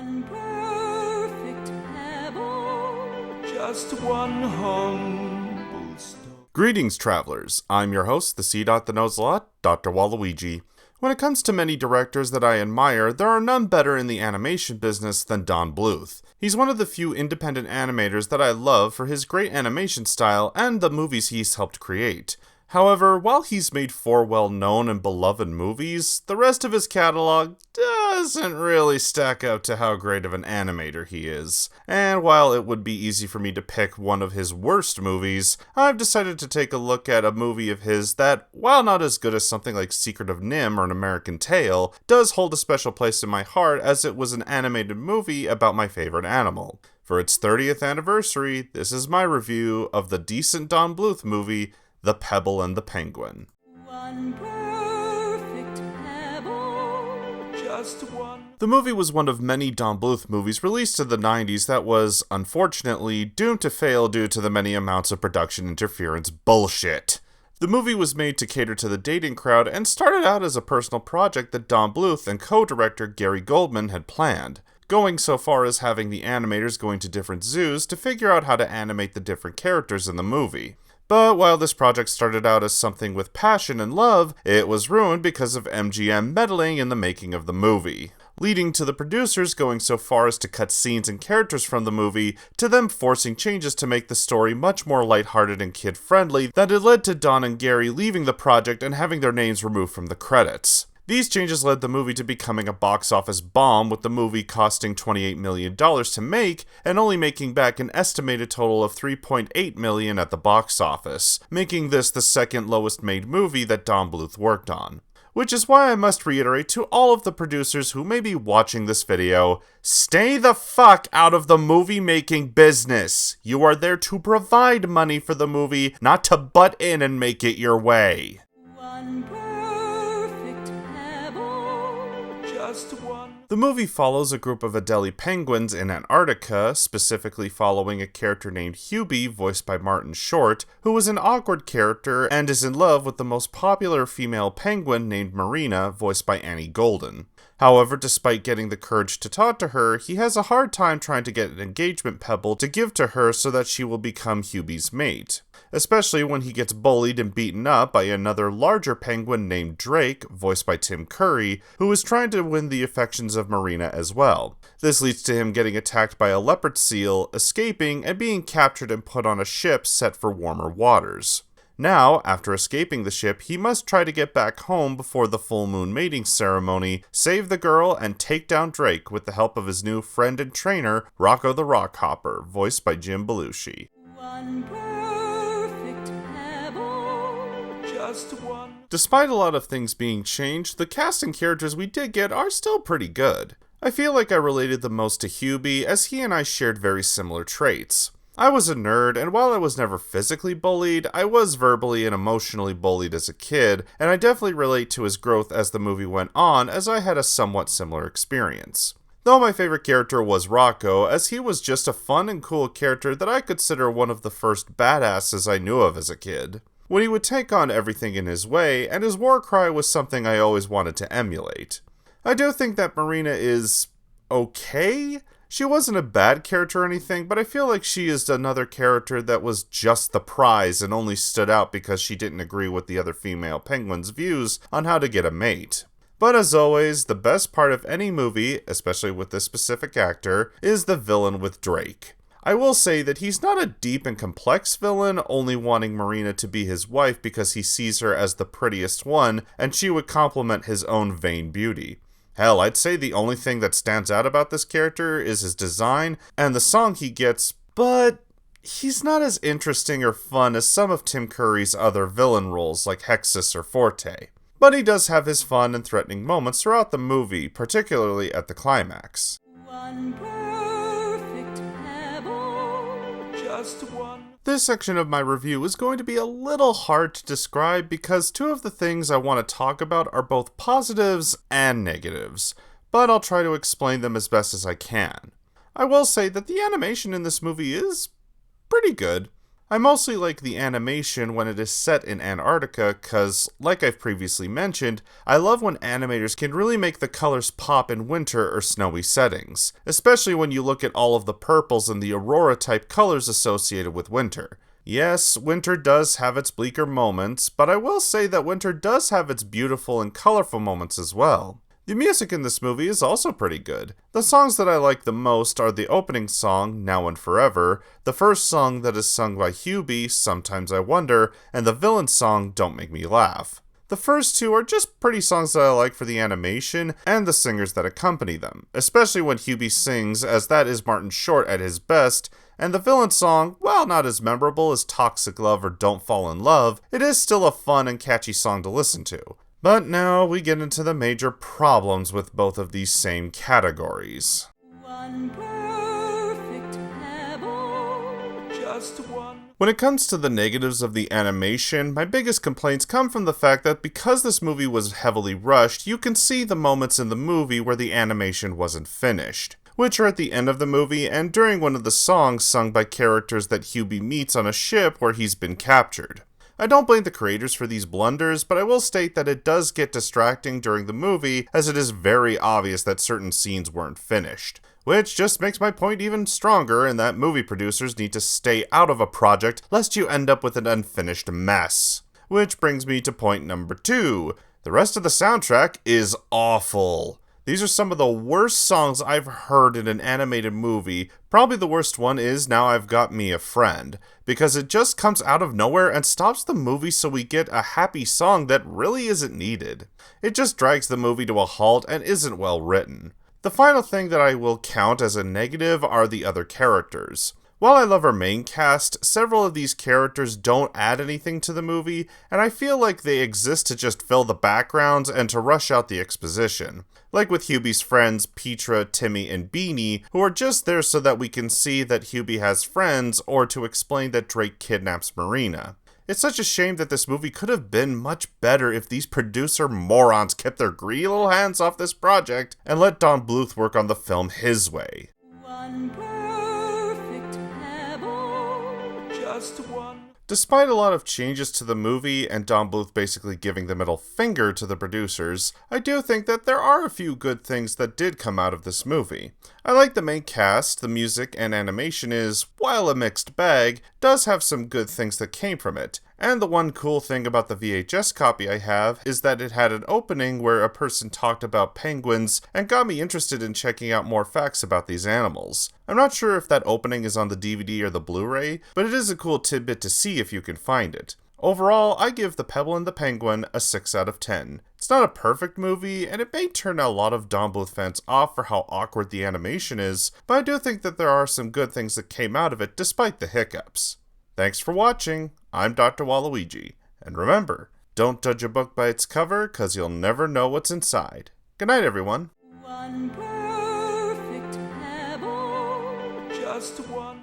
One perfect pebble, just one humble stone. Greetings, travelers. I'm your host, the C. that knows a lot, Dr. Waluigi. When it comes to many directors that I admire, there are none better in the animation business than Don Bluth. He's one of the few independent animators that I love for his great animation style and the movies he's helped create. However, while he's made 4 well-known and beloved movies, the rest of his catalog doesn't really stack up to how great of an animator he is. And while it would be easy for me to pick one of his worst movies, I've decided to take a look at a movie of his that, while not as good as something like Secret of NIMH or An American Tail, does hold a special place in my heart as it was an animated movie about my favorite animal. For its 30th anniversary, this is my review of the decent Don Bluth movie, The Pebble and the Penguin. One perfect pebble, just one. The movie was one of many Don Bluth movies released in the 90s that was, unfortunately, doomed to fail due to the many amounts of production interference bullshit. The movie was made to cater to the dating crowd and started out as a personal project that Don Bluth and co-director Gary Goldman had planned, going so far as having the animators going to different zoos to figure out how to animate the different characters in the movie. But while this project started out as something with passion and love, it was ruined because of MGM meddling in the making of the movie, leading to the producers going so far as to cut scenes and characters from the movie, to them forcing changes to make the story much more lighthearted and kid-friendly, that it led to Don and Gary leaving the project and having their names removed from the credits. These changes led the movie to becoming a box office bomb, with the movie costing $28 million to make, and only making back an estimated total of $3.8 million at the box office, making this the second lowest made movie that Don Bluth worked on. Which is why I must reiterate to all of the producers who may be watching this video, stay the fuck out of the movie making business! You are there to provide money for the movie, not to butt in and make it your way. One perfect pebble, just one. The movie follows a group of Adelie penguins in Antarctica, specifically following a character named Hubie, voiced by Martin Short, who is an awkward character and is in love with the most popular female penguin named Marina, voiced by Annie Golden. However, despite getting the courage to talk to her, he has a hard time trying to get an engagement pebble to give to her so that she will become Hubie's mate, especially when he gets bullied and beaten up by another larger penguin named Drake, voiced by Tim Curry, who is trying to win the affections of Marina as well. This leads to him getting attacked by a leopard seal, escaping, and being captured and put on a ship set for warmer waters. Now, after escaping the ship, he must try to get back home before the full moon mating ceremony, save the girl, and take down Drake with the help of his new friend and trainer, Rocco the Rockhopper, voiced by Jim Belushi. One perfect pebble, just one. Despite a lot of things being changed, the cast and characters we did get are still pretty good. I feel like I related the most to Hubie, as he and I shared very similar traits. I was a nerd, and while I was never physically bullied, I was verbally and emotionally bullied as a kid, and I definitely relate to his growth as the movie went on, as I had a somewhat similar experience. Though my favorite character was Rocco, as he was just a fun and cool character that I consider one of the first badasses I knew of as a kid, when he would take on everything in his way, and his war cry was something I always wanted to emulate. I do think that Marina is okay. She wasn't a bad character or anything, but I feel like she is another character that was just the prize and only stood out because she didn't agree with the other female penguins' views on how to get a mate. But as always, the best part of any movie, especially with this specific actor, is the villain with Drake. I will say that he's not a deep and complex villain, only wanting Marina to be his wife because he sees her as the prettiest one, and she would complement his own vain beauty. Hell, I'd say the only thing that stands out about this character is his design and the song he gets, but he's not as interesting or fun as some of Tim Curry's other villain roles like Hexus or Forte. But he does have his fun and threatening moments throughout the movie, particularly at the climax. One perfect pebble, just one. This section of my review is going to be a little hard to describe because 2 of the things I want to talk about are both positives and negatives, but I'll try to explain them as best as I can. I will say that the animation in this movie is pretty good. I mostly like the animation when it is set in Antarctica cause, like I've previously mentioned, I love when animators can really make the colors pop in winter or snowy settings, especially when you look at all of the purples and the aurora type colors associated with winter. Yes, winter does have its bleaker moments, but I will say that winter does have its beautiful and colorful moments as well. The music in this movie is also pretty good. The songs that I like the most are the opening song, Now and Forever, the first song that is sung by Hubie, Sometimes I Wonder, and the villain song, Don't Make Me Laugh. The first two are just pretty songs that I like for the animation and the singers that accompany them, especially when Hubie sings, as that is Martin Short at his best, and the villain song, while not as memorable as Toxic Love or Don't Fall in Love, it is still a fun and catchy song to listen to. But now we get into the major problems with both of these same categories. One perfect pebble, just one. When it comes to the negatives of the animation, my biggest complaints come from the fact that because this movie was heavily rushed, you can see the moments in the movie where the animation wasn't finished, which are at the end of the movie and during one of the songs sung by characters that Hubie meets on a ship where he's been captured. I don't blame the creators for these blunders, but I will state that it does get distracting during the movie, as it is very obvious that certain scenes weren't finished. Which just makes my point even stronger in that movie producers need to stay out of a project lest you end up with an unfinished mess. Which brings me to point number 2. The rest of the soundtrack is awful. These are some of the worst songs I've heard in an animated movie. Probably the worst one is Now I've Got Me a Friend, because it just comes out of nowhere and stops the movie so we get a happy song that really isn't needed. It just drags the movie to a halt and isn't well written. The final thing that I will count as a negative are the other characters. While I love our main cast, several of these characters don't add anything to the movie, and I feel like they exist to just fill the backgrounds and to rush out the exposition. Like with Hubie's friends, Petra, Timmy, and Beanie, who are just there so that we can see that Hubie has friends, or to explain that Drake kidnaps Marina. It's such a shame that this movie could have been much better if these producer morons kept their greedy little hands off this project and let Don Bluth work on the film his way. One perfect pebble, just one. Despite a lot of changes to the movie and Don Bluth basically giving the middle finger to the producers, I do think that there are a few good things that did come out of this movie. I like the main cast, the music and animation is, while a mixed bag, does have some good things that came from it. And the one cool thing about the VHS copy I have is that it had an opening where a person talked about penguins and got me interested in checking out more facts about these animals. I'm not sure if that opening is on the DVD or the Blu-ray, but it is a cool tidbit to see if you can find it. Overall, I give The Pebble and the Penguin a 6 out of 10. It's not a perfect movie, and it may turn a lot of Don Bluth fans off for how awkward the animation is, but I do think that there are some good things that came out of it despite the hiccups. Thanks for watching. I'm Dr. Waluigi, and remember, don't judge a book by its cover, 'cause you'll never know what's inside. Good night, everyone. One perfect pebble, just one.